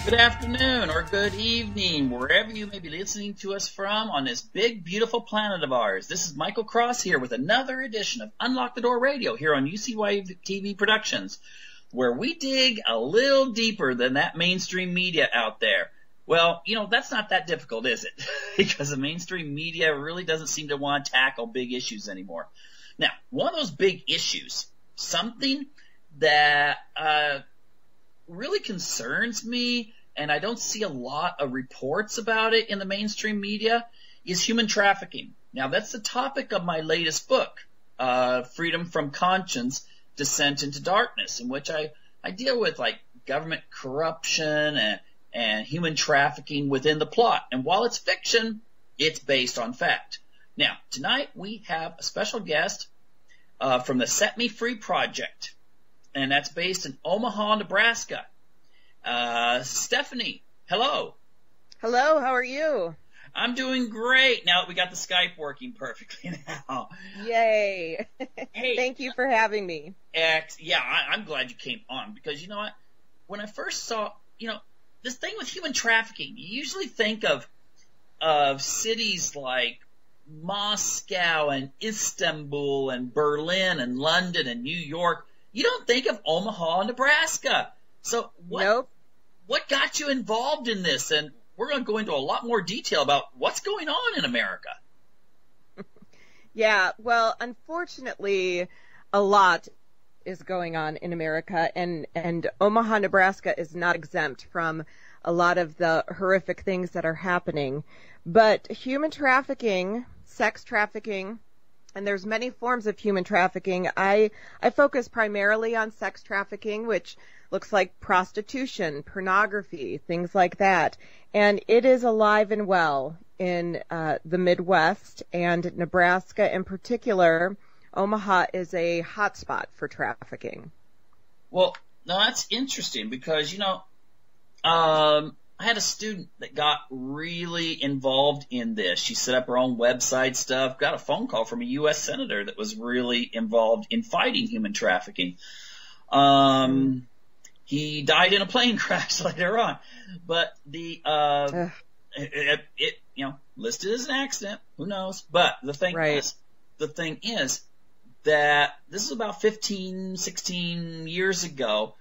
Good afternoon or good evening, wherever you may be listening to us from on this big, beautiful planet of ours. This is Michael Cross here with another edition of Unlock the Door Radio here on UCY TV Productions, where we dig a little deeper than that mainstream media out there. Well, that's not that difficult, is it? Because the mainstream media really doesn't seem to want to tackle big issues anymore. Now, one of those big issues, something that really concerns me, and I don't see a lot of reports about it in the mainstream media, is human trafficking. Now, that's the topic of my latest book, Freedom from Conscience, Descent into Darkness, in which I deal with government corruption and human trafficking within the plot. And while it's fiction, it's based on fact. Now, tonight we have a special guest from the Set Me Free Project, and that's based in Omaha, Nebraska. Stephanie, hello. Hello, how are you? I'm doing great now that we got the Skype working perfectly now. Yay. Hey, thank you for having me. I'm glad you came on because you know what? When I first saw, this thing with human trafficking, you usually think of cities like Moscow and Istanbul and Berlin and London and New York. You don't think of Omaha, Nebraska. So what got you involved in this? And we're going to go into a lot more detail about what's going on in America. Yeah, well, unfortunately, a lot is going on in America, and Omaha, Nebraska is not exempt from a lot of the horrific things that are happening. But human trafficking, sex trafficking, and there's many forms of human trafficking. I focus primarily on sex trafficking, which looks like prostitution, pornography, things like that. And it is alive and well in the Midwest, and Nebraska in particular. Omaha is a hotspot for trafficking. Well, now that's interesting because, I had a student that got really involved in this. She set up her own website stuff, got a phone call from a U.S. senator that was really involved in fighting human trafficking. He died in a plane crash later on, but it listed as an accident. Who knows? But the thing is that this is about 15, 16 years ago.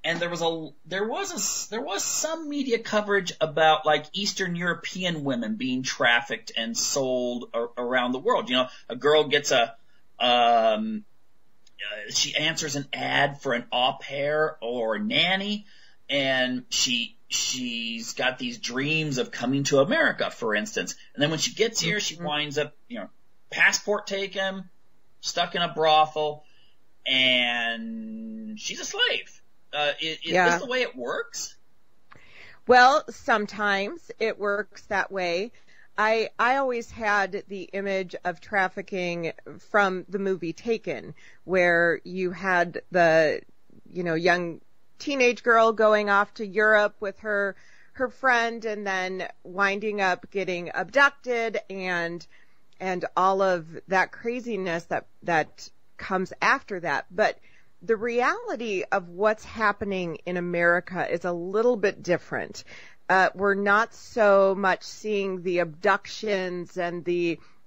And there was some media coverage about Eastern European women being trafficked and sold around the world. A girl gets she answers an ad for an au pair or a nanny, and she's got these dreams of coming to America, for instance. And then when she gets here, she winds up, passport taken, stuck in a brothel, and she's a slave. Is this the way it works? Well, sometimes it works that way. I always had the image of trafficking from the movie Taken, where you had the, young teenage girl going off to Europe with her friend and then winding up getting abducted and all of that craziness that comes after that. But the reality of what's happening in America is a little bit different. We're not so much seeing the abductions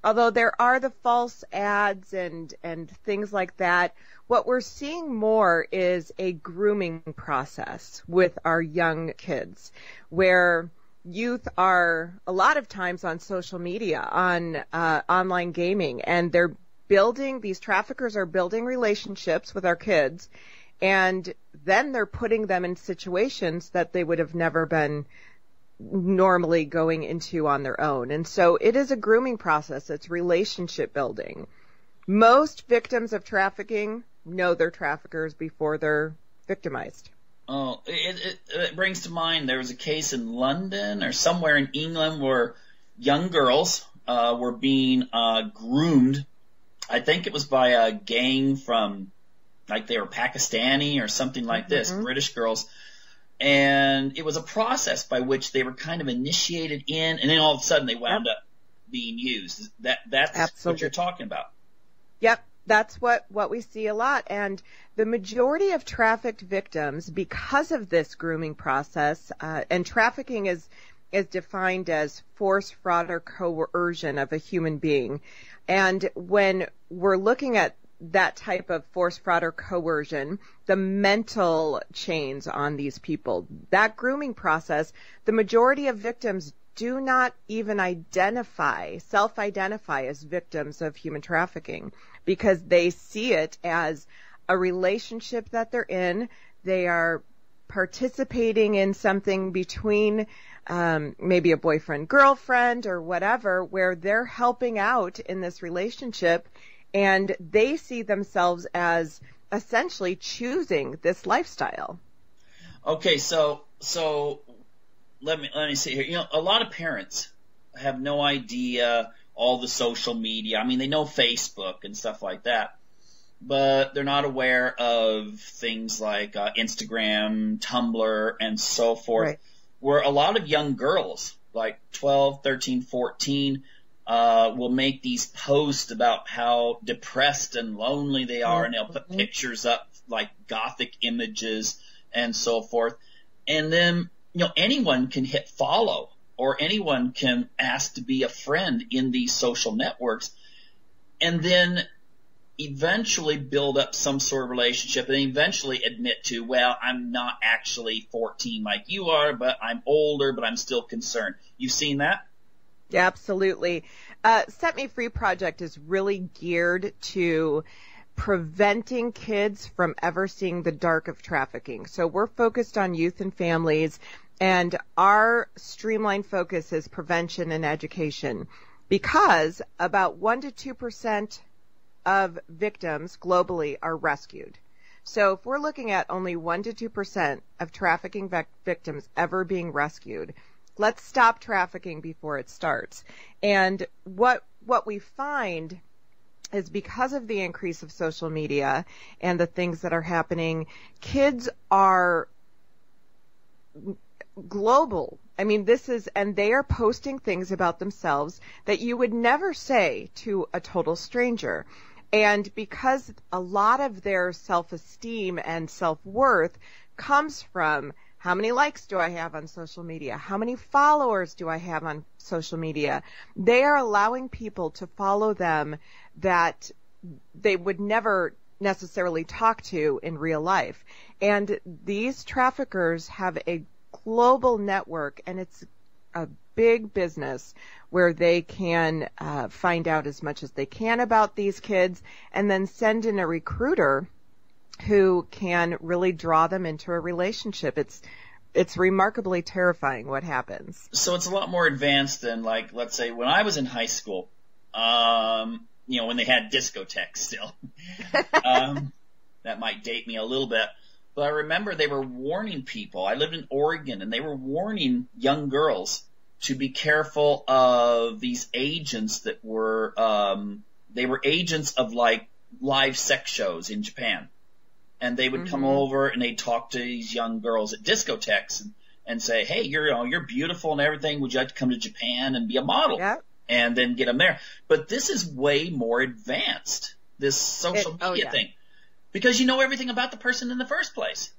although there are the false ads and things like that. What we're seeing more is a grooming process with our young kids, where youth are a lot of times on social media, on online gaming, and these traffickers are building relationships with our kids, and then they're putting them in situations that they would have never been normally going into on their own. And so it is a grooming process. It's relationship building. Most victims of trafficking know they're traffickers before they're victimized. Oh, it brings to mind there was a case in London or somewhere in England where young girls were being groomed. I think it was by a gang from, they were Pakistani or something like this, British girls. And it was a process by which they were kind of initiated in, and then all of a sudden they wound up being used. That's Absolutely. what you're talking about. Yep. That's what we see a lot. And the majority of trafficked victims, because of this grooming process, and trafficking is defined as force, fraud, or coercion of a human being. And when we're looking at that type of force, fraud, or coercion, the mental chains on these people, that grooming process, the majority of victims do not even self-identify as victims of human trafficking, because they see it as a relationship that they're in. They are participating in something between maybe a boyfriend, girlfriend, or whatever, where they're helping out in this relationship, and they see themselves as essentially choosing this lifestyle. Okay, so let me see here. A lot of parents have no idea all the social media. I mean, they know Facebook and stuff like that, but they're not aware of things like Instagram, Tumblr, and so forth, right, where a lot of young girls, like 12, 13, 14, will make these posts about how depressed and lonely they are, and they'll put pictures up like gothic images and so forth. And then, anyone can hit follow, or anyone can ask to be a friend in these social networks, and then eventually build up some sort of relationship, and eventually admit to, well, I'm not actually 14 like you are, but I'm older, but I'm still concerned. You've seen that? Yeah, absolutely. Set Me Free Project is really geared to preventing kids from ever seeing the dark of trafficking. So we're focused on youth and families, and our streamlined focus is prevention and education, because about 1% to 2% of victims globally are rescued. So if we're looking at only 1% to 2% of trafficking victims ever being rescued, let's stop trafficking before it starts. And what we find is, because of the increase of social media and the things that are happening, kids are global. I mean, and they are posting things about themselves that you would never say to a total stranger. And because a lot of their self-esteem and self-worth comes from, how many likes do I have on social media? How many followers do I have on social media? They are allowing people to follow them that they would never necessarily talk to in real life. And these traffickers have a global network, and it's a big business where they can find out as much as they can about these kids, and then send in a recruiter who can really draw them into a relationship. It's remarkably terrifying what happens. So it's a lot more advanced than, like, let's say when I was in high school, when they had discotheques still. That might date me a little bit. But I remember they were warning people. I lived in Oregon, and they were warning young girls to be careful of these agents that were, they were agents of, like, live sex shows in Japan. And they would come over and they'd talk to these young girls at discotheques and say, hey, you're beautiful and everything. Would you like to come to Japan and be a model? Yep. And then get them there. But this is way more advanced, this social media thing, because you know everything about the person in the first place.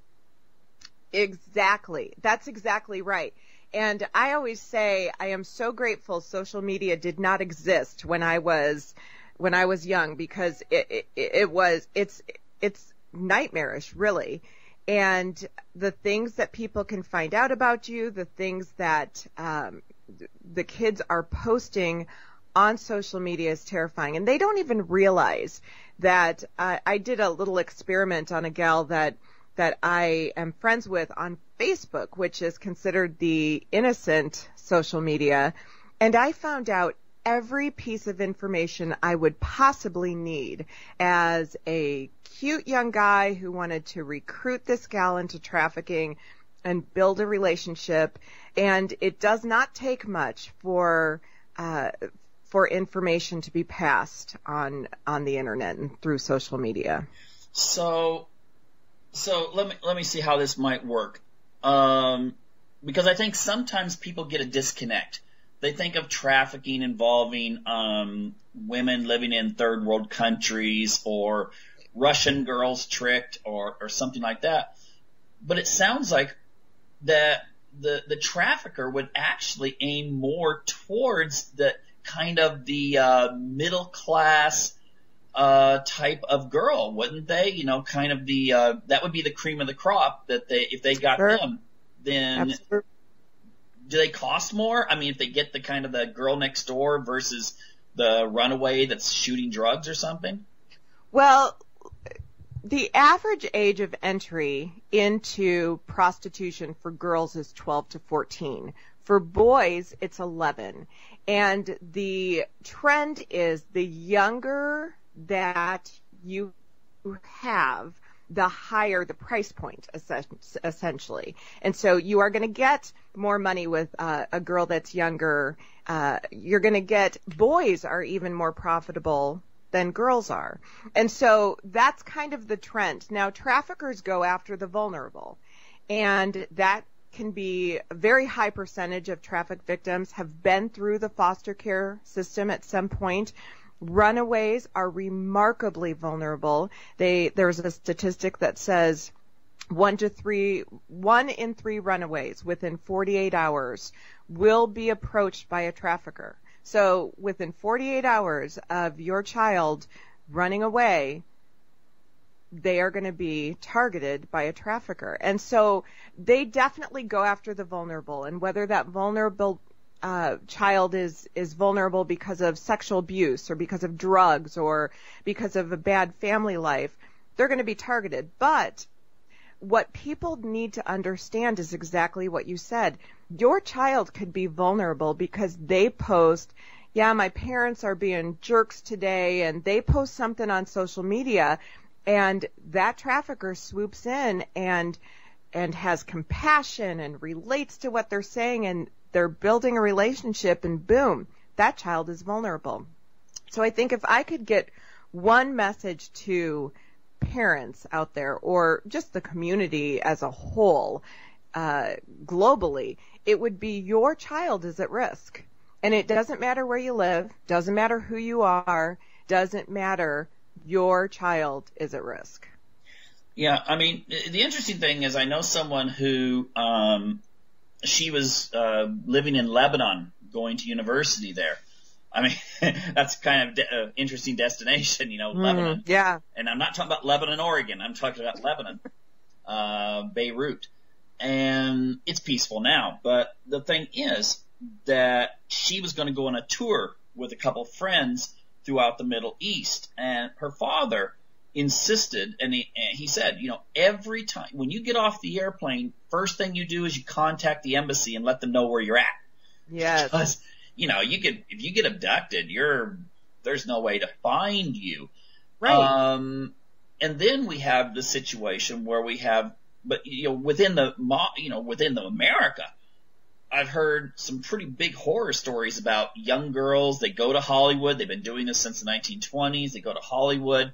Exactly. That's exactly right. And I always say I am so grateful social media did not exist when I was young, because it's nightmarish, really. And the things that people can find out about you, the things that the kids are posting on social media is terrifying. And they don't even realize that I did a little experiment on a gal that I am friends with on Facebook, which is considered the innocent social media. And I found out every piece of information I would possibly need as a cute young guy who wanted to recruit this gal into trafficking and build a relationship. And it does not take much for information to be passed on the internet and through social media. So let me see how this might work. Because I think sometimes people get a disconnect they think of trafficking involving women living in third world countries or Russian girls tricked or something like that. But it sounds like that the trafficker would actually aim more towards the kind of the middle class type of girl, wouldn't they? You know, kind of the that would be the cream of the crop, that if they got Sure. them, then Absolutely. do they cost more? I mean, if they get the kind of the girl next door versus the runaway that's shooting drugs or something? Well, the average age of entry into prostitution for girls is 12 to 14. For boys, it's 11. And the trend is the younger that you have, the higher the price point, essentially. And so you are going to get more money with a girl that's younger. You're going to get, boys are even more profitable than girls are. And so that's kind of the trend. Now, traffickers go after the vulnerable, and that can be a very high percentage of traffic victims have been through the foster care system at some point. Runaways are remarkably vulnerable. There's a statistic that says 1 in 3 runaways within 48 hours will be approached by a trafficker. So within 48 hours of your child running away, they are going to be targeted by a trafficker. And so they definitely go after the vulnerable, and whether that vulnerable child is vulnerable because of sexual abuse or because of drugs or because of a bad family life, they're going to be targeted. But what people need to understand is exactly what you said. Your child could be vulnerable because they post, yeah, my parents are being jerks today, and they post something on social media, and that trafficker swoops in and has compassion and relates to what they're saying, and they're building a relationship, and boom, that child is vulnerable. So I think if I could get one message to parents out there, or just the community as a whole, globally, it would be your child is at risk. And it doesn't matter where you live, doesn't matter who you are, doesn't matter, your child is at risk. Yeah, I mean, the interesting thing is I know someone who she was living in Lebanon, going to university there. I mean, that's kind of an interesting destination, you know, Lebanon. Yeah. And I'm not talking about Lebanon, Oregon. I'm talking about Lebanon, Beirut. And it's peaceful now. But the thing is that she was going to go on a tour with a couple friends throughout the Middle East. And her father insisted, and he said, you know, every time when you get off the airplane, first thing you do is you contact the embassy and let them know where you're at. Yes. Because, you know, if you get abducted, there's no way to find you. Right. And then we have the situation where we have, but you know, within the America, I've heard some pretty big horror stories about young girls. They go to Hollywood. They've been doing this since the 1920s. They go to Hollywood,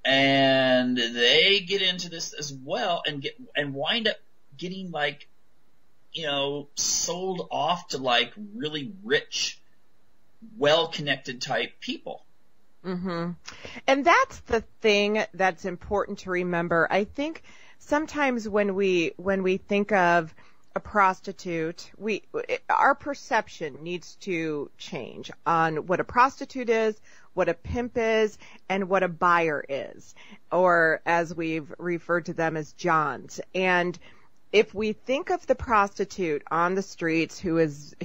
and they get into this as well, and wind up getting, like, you know, sold off to, like, really rich, well-connected type people. Mm-hmm. And that's the thing that's important to remember. I think sometimes when we think of a prostitute, our perception needs to change on what a prostitute is, what a pimp is, and what a buyer is, or as we've referred to them as Johns. And if we think of the prostitute on the streets who is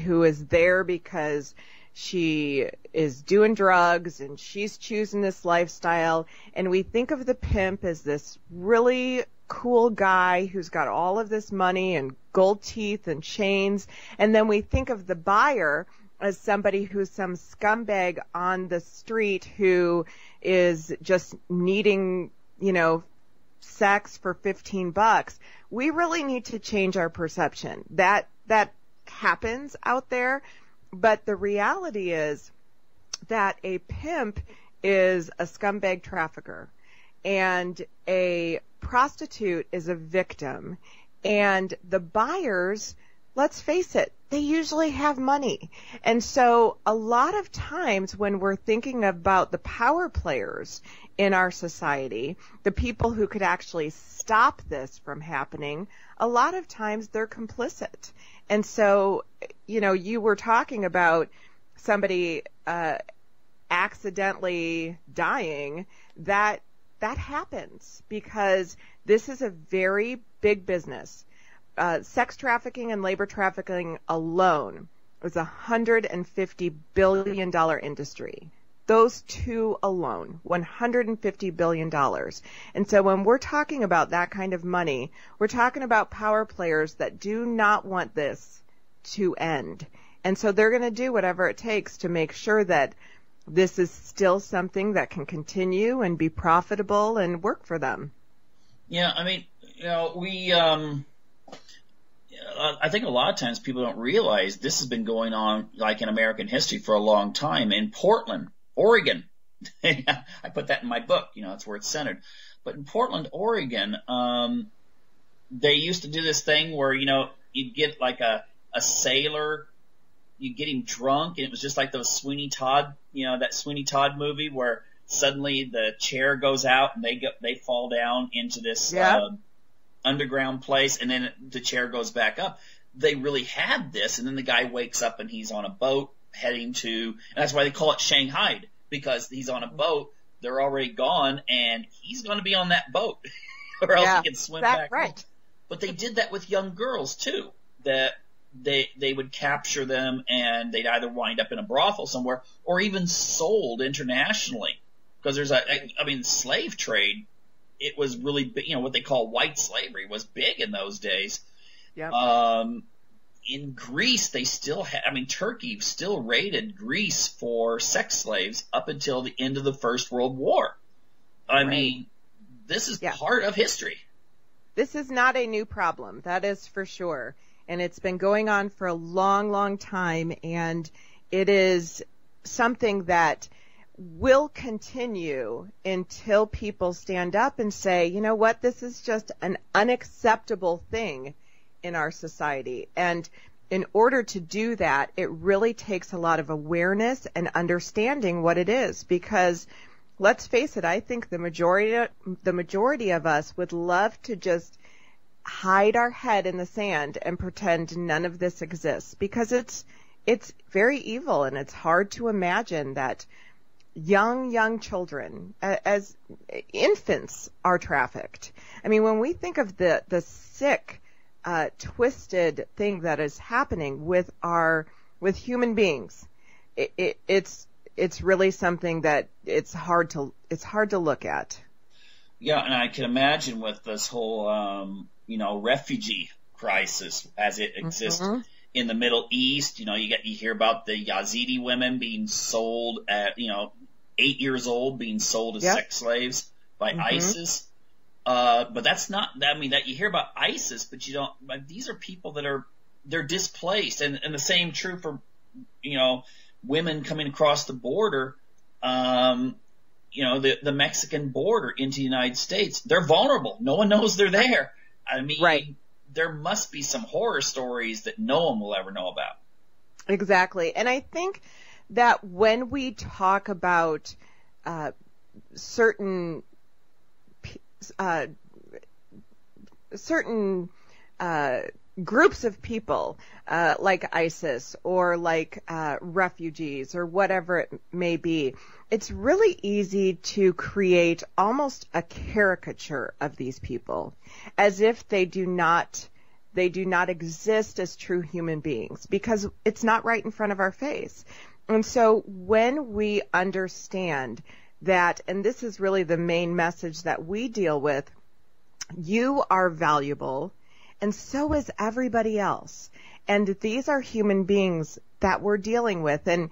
there because she is doing drugs and she's choosing this lifestyle, and we think of the pimp as this really cool guy who's got all of this money and gold teeth and chains, and then we think of the buyer as somebody who's some scumbag on the street who is just needing, you know, sex for $15, we really need to change our perception. That happens out there, but the reality is that a pimp is a scumbag trafficker, and a prostitute is a victim, and the buyers let's face it, they usually have money. And so a lot of times when we're thinking about the power players in our society, the people who could actually stop this from happening, a lot of times they're complicit. And so, you were talking about somebody accidentally dying. That happens because this is a very big business. Sex trafficking and labor trafficking alone is a $150 billion industry. Those two alone, $150 billion. And so when we're talking about that kind of money, we're talking about power players that do not want this to end. And so they're going to do whatever it takes to make sure that this is still something that can continue and be profitable and work for them. Yeah, I mean, I think a lot of times people don't realize this has been going on like in American history for a long time. In Portland, Oregon, I put that in my book, that's where it's centered. But in Portland, Oregon, they used to do this thing where, you'd get like a sailor, you'd get him drunk, and it was just like those Sweeney Todd, that Sweeney Todd movie where suddenly the chair goes out and they fall down into this underground place, and then the chair goes back up. They really had this, and then the guy wakes up and he's on a boat heading to, and that's why they call it Shanghai, because he's on a boat, they're already gone, and he's going to be on that boat, or else he can swim back home. But they did that with young girls too, that they would capture them and they'd either wind up in a brothel somewhere or even sold internationally, because there's the slave trade. It was really big, what they call white slavery was big in those days. Yep. In Greece, they still Turkey still raided Greece for sex slaves up until the end of the First World War. I mean, this is part of history. This is not a new problem, that is for sure. And it's been going on for a long, long time, and it is something that will continue until people stand up and say, you know what, this is just an unacceptable thing in our society. And in order to do that, it really takes a lot of awareness and understanding what it is, because let's face it, I think the majority of us would love to just hide our head in the sand and pretend none of this exists, because it's very evil, and it's hard to imagine that young children, as infants, are trafficked. I mean, when we think of the sick, twisted thing that is happening with human beings, it's really something that it's hard to look at. Yeah, and I can imagine with this whole refugee crisis as it exists in the Middle East. You hear about the Yazidi women being sold at 8 years old, being sold as sex slaves by ISIS. But that's not, that you hear about ISIS, but you don't, these are people that they're displaced. And the same true for, women coming across the border, the Mexican border into the United States. They're vulnerable. No one knows they're there. There must be some horror stories that no one will ever know about. Exactly. And I think that when we talk about certain groups of people, like ISIS or like refugees or whatever it may be, it's really easy to create almost a caricature of these people, as if they do not exist as true human beings, because it's not right in front of our face. And so when we understand that, and this is really the main message that we deal with, you are valuable, and so is everybody else. And these are human beings that we're dealing with. And,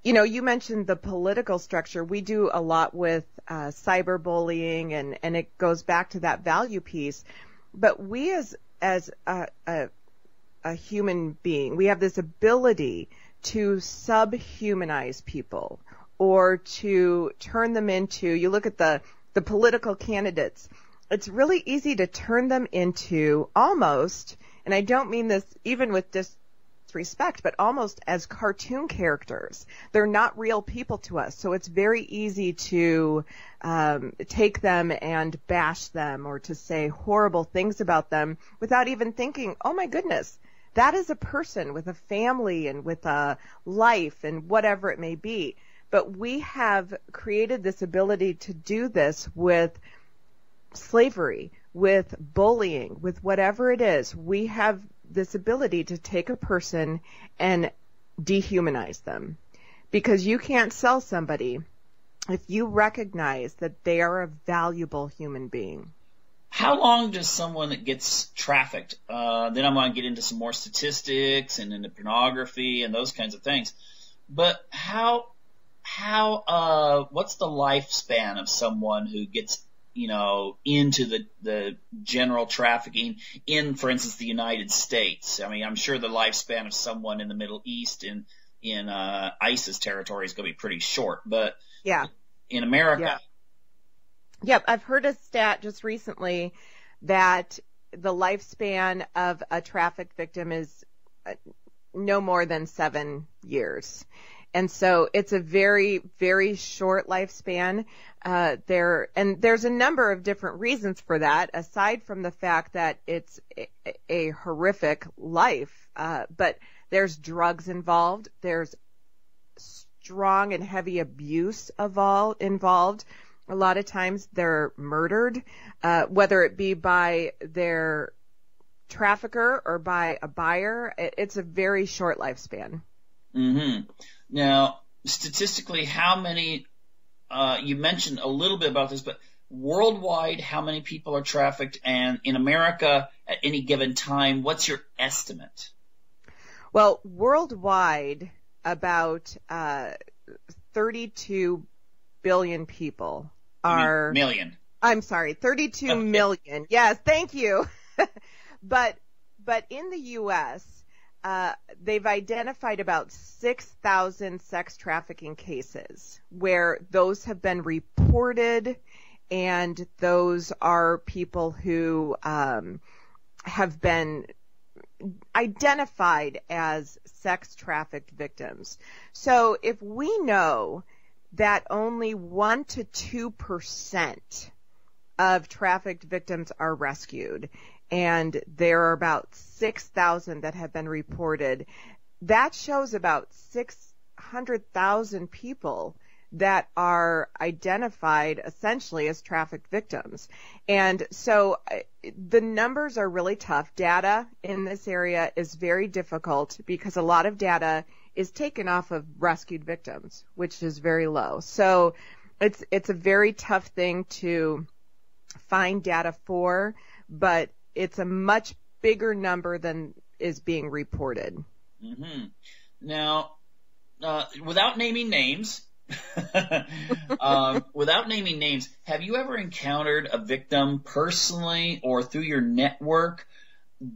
you mentioned the political structure. We do a lot with cyberbullying, and it goes back to that value piece. But we as a human being, we have this ability to subhumanize people, or to turn them into, you look at the political candidates, it's really easy to turn them into almost and I don't mean this even with disrespect, but almost as cartoon characters. They're not real people to us, so it's very easy to take them and bash them or to say horrible things about them without even thinking, oh my goodness, that is a person with a family and with a life and whatever it may be. But we have created this ability to do this with slavery, with bullying, with whatever it is. We have this ability to take a person and dehumanize them, because you can't sell somebody if you recognize that they are a valuable human being. How long does someone that gets trafficked, then I'm going to get into some more statistics and into pornography and those kinds of things, but what's the lifespan of someone who gets, into the general trafficking in, for instance, the United States? I mean, I'm sure the lifespan of someone in the Middle East in ISIS territory is going to be pretty short, but yeah, in America. Yeah. Yep, I've heard a stat just recently that the lifespan of a trafficked victim is no more than 7 years. And so it's a very, very short lifespan. There's a number of different reasons for that, aside from the fact that it's a horrific life. But there's drugs involved. There's strong and heavy abuse involved. A lot of times they're murdered, whether it be by their trafficker or by a buyer. It's a very short lifespan. Mm-hmm. Now, statistically, how many, you mentioned a little bit about this, but worldwide, how many people are trafficked? And in America, at any given time, what's your estimate? Well, worldwide, about 32 billion people are... Million. I'm sorry, 32 million. Yes, thank you. But in the U.S., they've identified about 6,000 sex trafficking cases where those have been reported, and those are people who have been identified as sex trafficked victims. So if we know that only 1 to 2% of trafficked victims are rescued, and there are about 6,000 that have been reported, that shows about 600,000 people that are identified essentially as trafficked victims. And so the numbers are really tough. Data in this area is very difficult because a lot of data is taken off of rescued victims, which is very low. So it's a very tough thing to find data for, but it's a much bigger number than is being reported. Mm-hmm. Now, without naming names, have you ever encountered a victim personally or through your network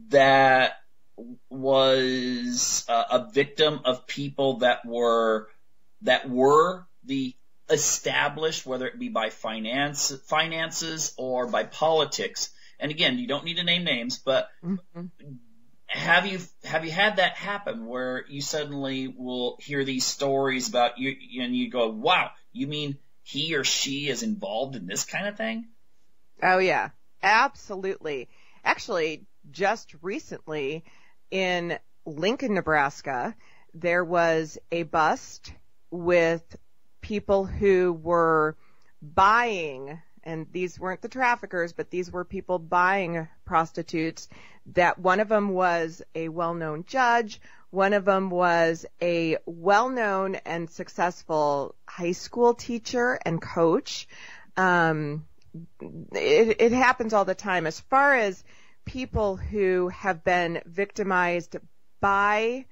that was a victim of people that were the established, whether it be by finances or by politics? And again, you don't need to name names, but mm-hmm. Have you had that happen where you suddenly will hear these stories about you and you go, wow, you mean he or she is involved in this kind of thing? Oh yeah, absolutely. Actually, just recently in Lincoln, Nebraska, there was a bust with people who were buying, and these weren't the traffickers, but these were people buying prostitutes, that one of them was a well-known judge, one of them was a well-known and successful high school teacher and coach. It happens all the time. As far as people who have been victimized by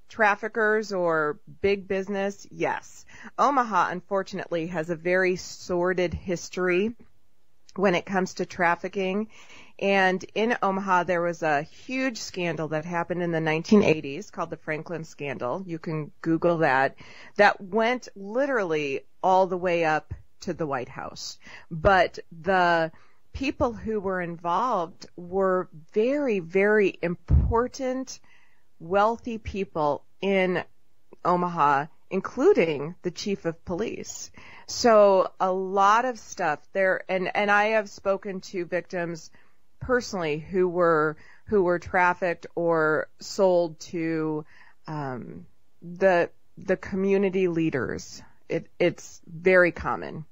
traffickers or big business, yes. Omaha, unfortunately, has a very sordid history when it comes to trafficking. And in Omaha, there was a huge scandal that happened in the 1980s called the Franklin Scandal. You can Google that. That went literally all the way up to the White House. But the people who were involved were very, very important, wealthy people in Omaha, including the chief of police. So a lot of stuff there, and I have spoken to victims personally who were trafficked or sold to the community leaders. It's very common.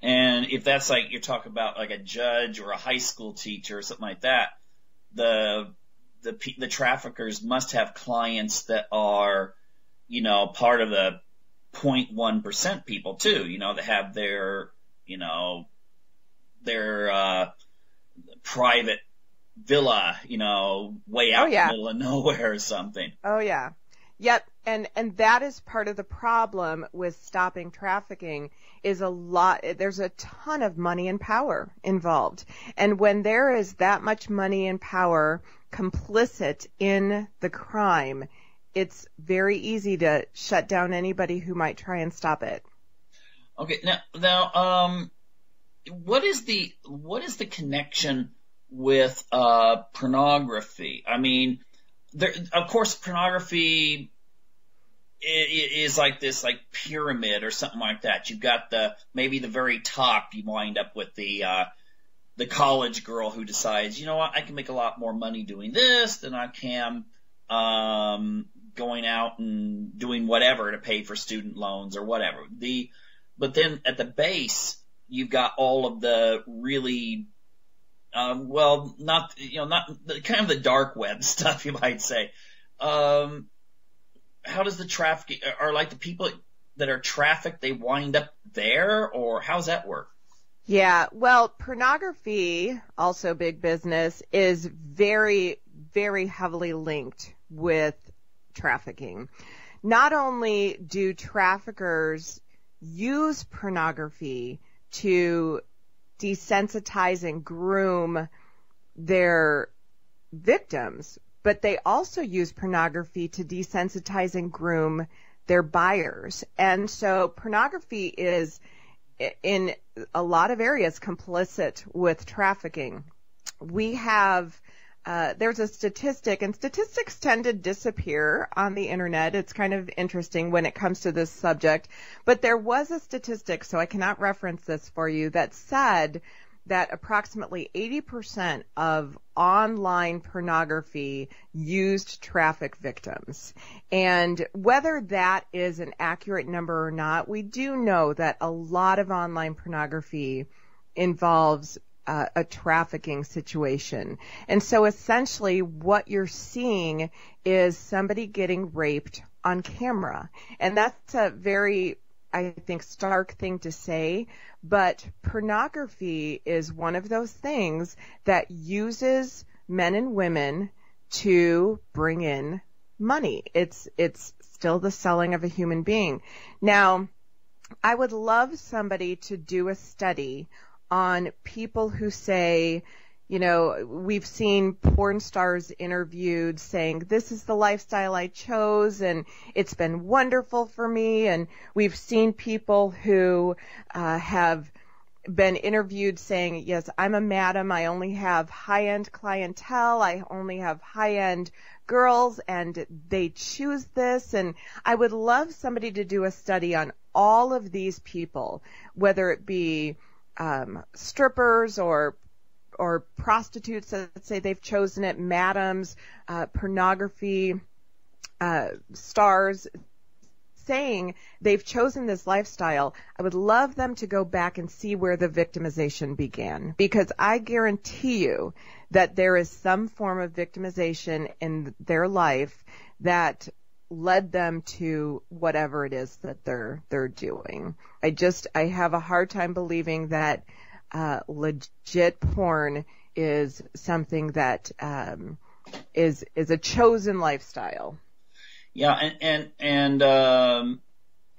And if that's like you're talking about like a judge or a high school teacher or something like that, the traffickers must have clients that are, you know, part of the 0.1% people too, you know, that have their, you know, their private villa, you know, way out in the middle of nowhere or something. Oh yeah. Yep. And that is part of the problem with stopping trafficking is there's a ton of money and power involved. And when there is that much money and power complicit in the crime, it's very easy to shut down anybody who might try and stop it. Okay. Now, what is the connection with pornography? I mean, of course, pornography is like this like pyramid or something like that. You've got maybe the very top, you wind up with the college girl who decides, you know what, I can make a lot more money doing this than I can going out and doing whatever to pay for student loans or whatever. But then at the base, you've got all of the really not kind of the dark web stuff, you might say. How does the trafficking, are like the people that are trafficked, they wind up there, or how's that work? Yeah, well, pornography, also big business, is very, very heavily linked with trafficking. Not only do traffickers use pornography to desensitize and groom their victims, but they also use pornography to desensitize and groom their buyers. And so pornography is, in a lot of areas, complicit with trafficking. We have, there's a statistic, and statistics tend to disappear on the internet. It's kind of interesting when it comes to this subject. But there was a statistic, so I cannot reference this for you, that said that approximately 80% of online pornography used traffic victims. And whether that is an accurate number or not, we do know that a lot of online pornography involves a trafficking situation. And so essentially what you're seeing is somebody getting raped on camera. And that's a very, I think, stark thing to say, but pornography is one of those things that uses men and women to bring in money. It's still the selling of a human being. Now, I would love somebody to do a study on people who say, you know, we've seen porn stars interviewed saying, this is the lifestyle I chose and it's been wonderful for me. And we've seen people who have been interviewed saying, yes, I'm a madam. I only have high-end clientele. I only have high-end girls and they choose this. And I would love somebody to do a study on all of these people, whether it be strippers or prostitutes, let's say they've chosen it, madams, pornography stars, saying they've chosen this lifestyle. I would love them to go back and see where the victimization began, because I guarantee you that there is some form of victimization in their life that led them to whatever it is that they're doing. I have a hard time believing that legit porn is something that is a chosen lifestyle. Yeah, and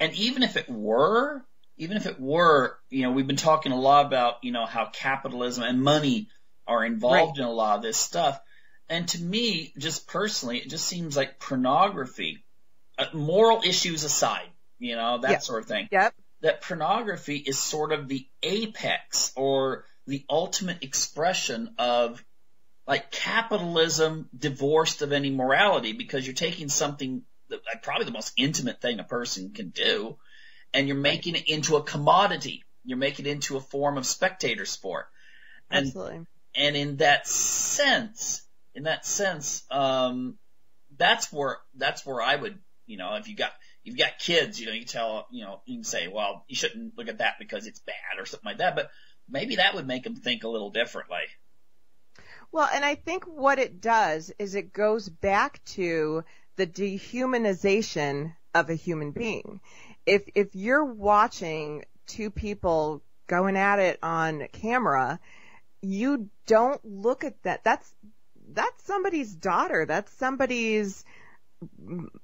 even if it were, you know, we've been talking a lot about, you know, how capitalism and money are involved in a lot of this stuff. And to me, just personally, it just seems like pornography, moral issues aside, you know, that sort of thing. Yep. That pornography is sort of the apex or the ultimate expression of like capitalism divorced of any morality, because you're taking something that, like, probably the most intimate thing a person can do, and you're making it into a commodity. You're making it into a form of spectator sport. And, Absolutely. And in that sense, that's where I would, if you've got kids, you can say, well, you shouldn't look at that because it's bad or something like that, but maybe that would make them think a little differently. Well, and I think what it does is it goes back to the dehumanization of a human being. If you're watching two people going at it on camera, you don't look at that. That's somebody's daughter. That's somebody's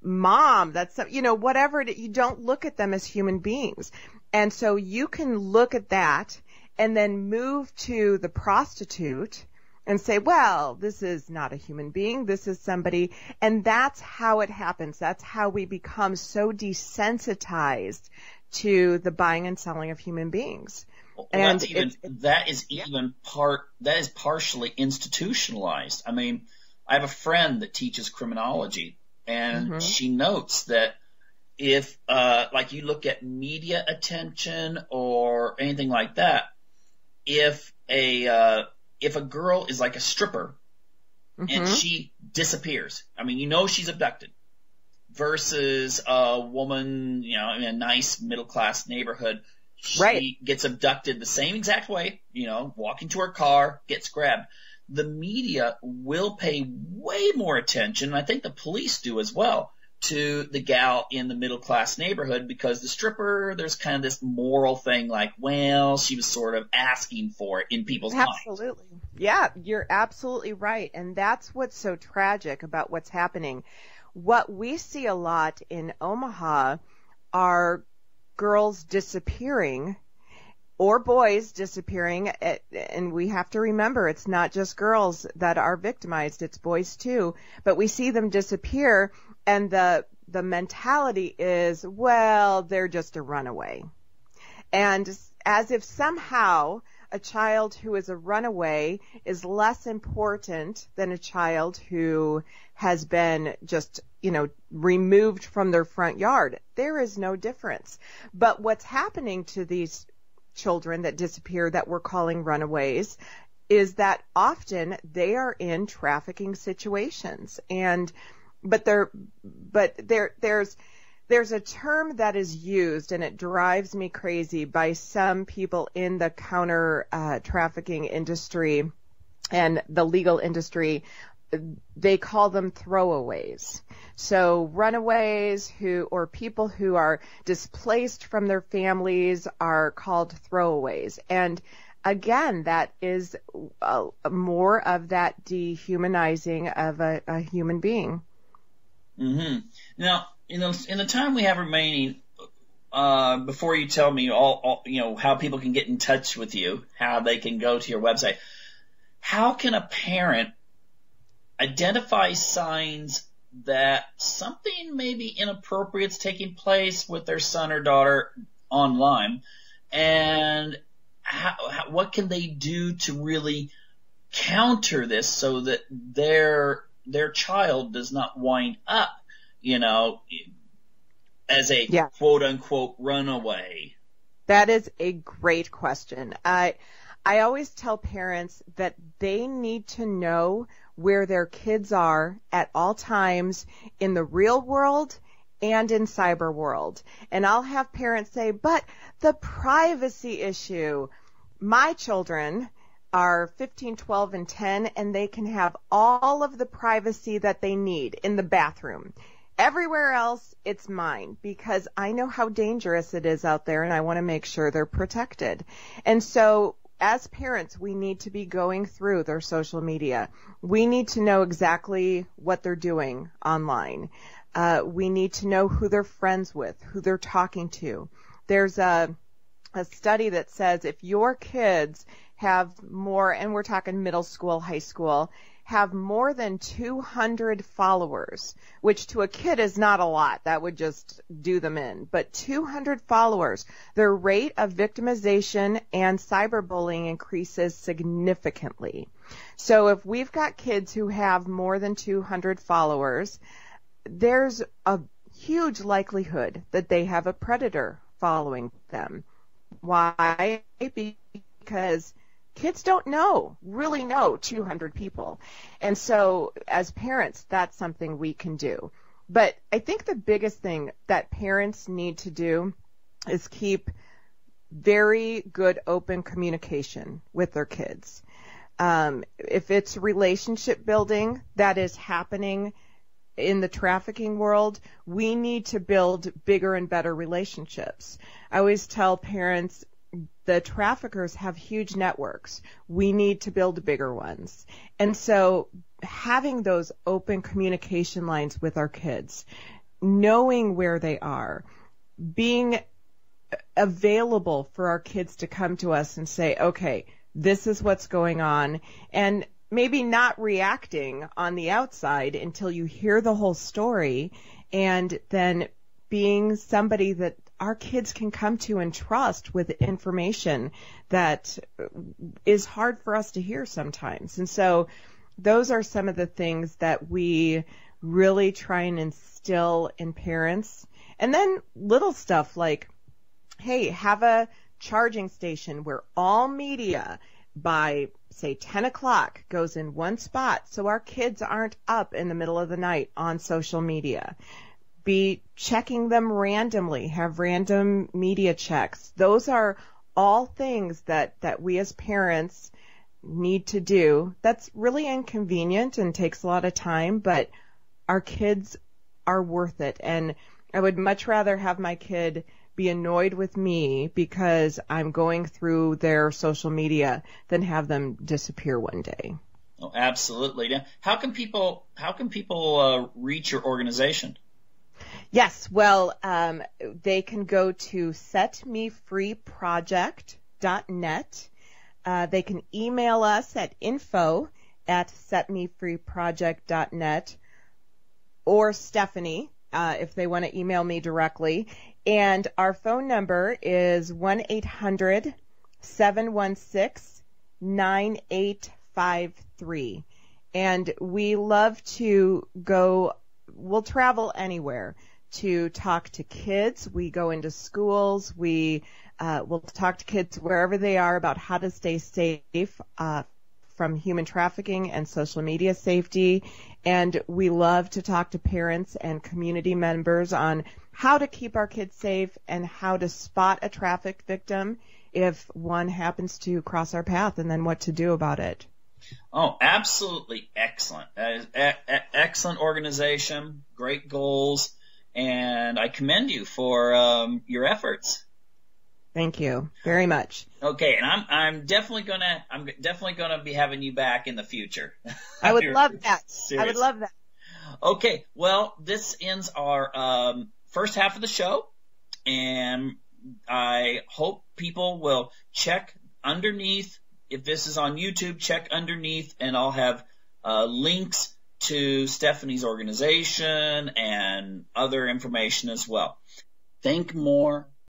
mom. That's whatever. You don't look at them as human beings. And so you can look at that and then move to the prostitute and say, well, this is not a human being. This is somebody. And that's how it happens. That's how we become so desensitized to the buying and selling of human beings. Well, and that is partially institutionalized. I mean, I have a friend that teaches criminology, and she notes that if, like, you look at media attention or anything like that, if a girl is like a stripper and she disappears, I mean, she's abducted, versus a woman, in a nice middle-class neighborhood, she gets abducted the same exact way, walking to her car, gets grabbed. The media will pay way more attention, and I think the police do as well, to the gal in the middle-class neighborhood, because the stripper, there's kind of this moral thing like, well, she was sort of asking for it in people's minds. Absolutely. Yeah, you're absolutely right. And that's what's so tragic about what's happening. What we see a lot in Omaha are girls disappearing or boys disappearing, and we have to remember it's not just girls that are victimized, it's boys too, but we see them disappear, and the mentality is, well, they're just a runaway. And as if somehow a child who is a runaway is less important than a child who has been just, removed from their front yard. There is no difference. But what's happening to these children that disappear that we're calling runaways is that often they are in trafficking situations. But there's a term that is used, and it drives me crazy, by some people in the counter trafficking industry and the legal industry. They call them throwaways. So runaways or people who are displaced from their families are called throwaways. And again, that is more of that dehumanizing of a human being. Mm-hmm. Now, in the time we have remaining, before you tell me all how people can get in touch with you, how they can go to your website, how can a parent identify signs that something maybe inappropriate is taking place with their son or daughter online, and what can they do to really counter this so that their child does not wind up, as a quote unquote runaway? That is a great question. I always tell parents that they need to know where their kids are at all times in the real world and in cyber world. And I'll have parents say, but the privacy issue, my children are 15, 12, and 10, and they can have all of the privacy that they need in the bathroom. Everywhere else, it's mine, because I know how dangerous it is out there, and I want to make sure they're protected. And so as parents, we need to be going through their social media. We need to know exactly what they're doing online. We need to know who they're friends with, who they're talking to. There's a study that says if your kids have more, and we're talking middle school, high school, have more than 200 followers, which to a kid is not a lot. That would just do them in. But 200 followers, their rate of victimization and cyberbullying increases significantly. So if we've got kids who have more than 200 followers, there's a huge likelihood that they have a predator following them. Why? Because kids don't really know 200 people. And so as parents, that's something we can do. But I think the biggest thing that parents need to do is keep very good open communication with their kids. If it's relationship building that is happening in the trafficking world, we need to build bigger and better relationships. I always tell parents, the traffickers have huge networks. We need to build bigger ones. And so having those open communication lines with our kids, knowing where they are, being available for our kids to come to us and say, okay, this is what's going on, and maybe not reacting on the outside until you hear the whole story, and then being somebody that our kids can come to and trust with information that is hard for us to hear sometimes. And so those are some of the things that we really try and instill in parents. And then little stuff like, hey, have a charging station where all media by, say, 10 o'clock goes in one spot so our kids aren't up in the middle of the night on social media. Be checking them randomly, have random media checks. Those are all things that we as parents need to do. That's really inconvenient and takes a lot of time, but our kids are worth it. And I would much rather have my kid be annoyed with me because I'm going through their social media than have them disappear one day. Oh, absolutely. Now, how can people reach your organization? Yes, well, they can go to setmefreeproject.net. They can email us at info@setmefreeproject.net, or Stephanie, if they want to email me directly. And our phone number is 1-800-716-9853. And we love to we'll travel anywhere to talk to kids. We go into schools. We'll talk to kids wherever they are about how to stay safe from human trafficking and social media safety. And we love to talk to parents and community members on how to keep our kids safe and how to spot a trafficked victim if one happens to cross our path, and then what to do about it. Oh, absolutely excellent. Excellent organization, great goals, and I commend you for your efforts. Thank you very much. Okay, and I'm definitely gonna be having you back in the future. I would love that. Seriously. I would love that. Okay, well, this ends our first half of the show, and I hope people will check underneath. If this is on YouTube, check underneath, and I'll have links to Stephanie's organization and other information as well. Think more,